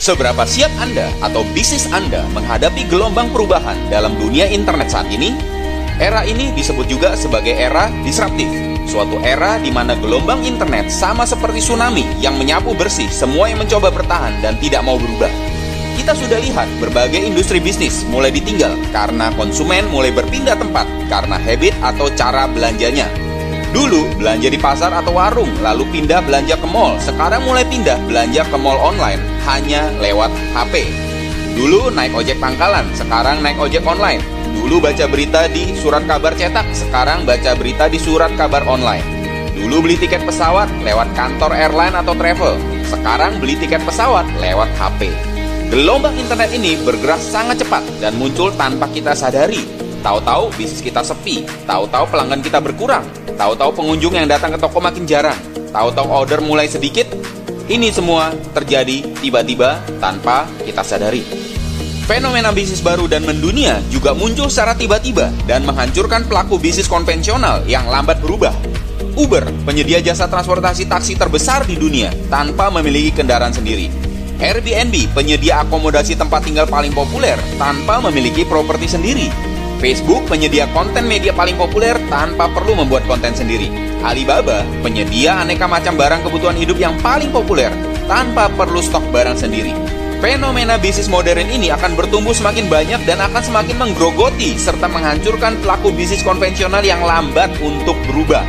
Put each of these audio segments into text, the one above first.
Seberapa siap Anda atau bisnis Anda menghadapi gelombang perubahan dalam dunia internet saat ini? Era ini disebut juga sebagai era disruptif, suatu era di mana gelombang internet sama seperti tsunami yang menyapu bersih semua yang mencoba bertahan dan tidak mau berubah. Kita sudah lihat berbagai industri bisnis mulai ditinggal karena konsumen mulai berpindah tempat karena habit atau cara belanjanya. Dulu belanja di pasar atau warung, lalu pindah belanja ke mall. Sekarang mulai pindah belanja ke mall online hanya lewat HP. Dulu naik ojek pangkalan, sekarang naik ojek online. Dulu baca berita di surat kabar cetak, sekarang baca berita di surat kabar online. Dulu beli tiket pesawat lewat kantor airline atau travel, sekarang beli tiket pesawat lewat HP. Gelombang internet ini bergerak sangat cepat dan muncul tanpa kita sadari. Tahu-tahu bisnis kita sepi, tahu-tahu pelanggan kita berkurang, tahu-tahu pengunjung yang datang ke toko makin jarang, tahu-tahu order mulai sedikit. Ini semua terjadi tiba-tiba tanpa kita sadari. Fenomena bisnis baru dan mendunia juga muncul secara tiba-tiba dan menghancurkan pelaku bisnis konvensional yang lambat berubah. Uber, penyedia jasa transportasi taksi terbesar di dunia tanpa memiliki kendaraan sendiri. Airbnb, penyedia akomodasi tempat tinggal paling populer tanpa memiliki properti sendiri. Facebook, penyedia konten media paling populer tanpa perlu membuat konten sendiri. Alibaba, penyedia aneka macam barang kebutuhan hidup yang paling populer tanpa perlu stok barang sendiri. Fenomena bisnis modern ini akan bertumbuh semakin banyak dan akan semakin menggerogoti serta menghancurkan pelaku bisnis konvensional yang lambat untuk berubah.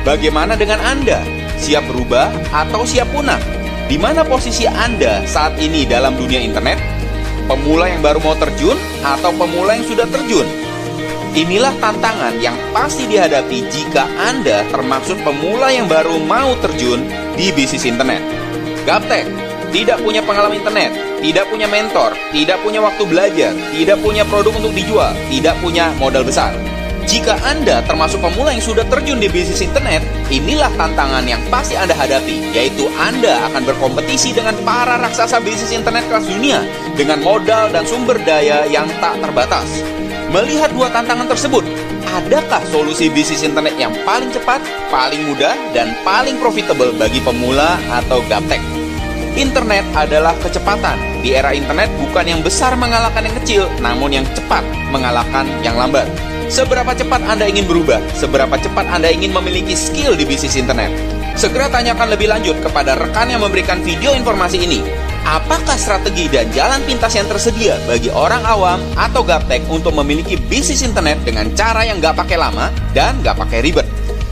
Bagaimana dengan Anda? Siap berubah atau siap punah? Di mana posisi Anda saat ini dalam dunia internet? Pemula yang baru mau terjun atau pemula yang sudah terjun? Inilah tantangan yang pasti dihadapi jika Anda termasuk pemula yang baru mau terjun di bisnis internet. Gaptek, tidak punya pengalaman internet, tidak punya mentor, tidak punya waktu belajar, tidak punya produk untuk dijual, tidak punya modal besar. Jika Anda termasuk pemula yang sudah terjun di bisnis internet, inilah tantangan yang pasti Anda hadapi, yaitu Anda akan berkompetisi dengan para raksasa bisnis internet kelas dunia dengan modal dan sumber daya yang tak terbatas. Melihat dua tantangan tersebut, adakah solusi bisnis internet yang paling cepat, paling mudah, dan paling profitable bagi pemula atau gaptek? Internet adalah kecepatan. Di era internet bukan yang besar mengalahkan yang kecil, namun yang cepat mengalahkan yang lambat. Seberapa cepat Anda ingin berubah? Seberapa cepat Anda ingin memiliki skill di bisnis internet? Segera tanyakan lebih lanjut kepada rekan yang memberikan video informasi ini. Apakah strategi dan jalan pintas yang tersedia bagi orang awam atau gaptek untuk memiliki bisnis internet dengan cara yang gak pakai lama dan gak pakai ribet?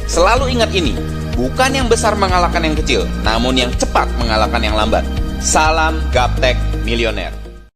Selalu ingat ini, bukan yang besar mengalahkan yang kecil, namun yang cepat mengalahkan yang lambat. Salam Gaptek Milioner.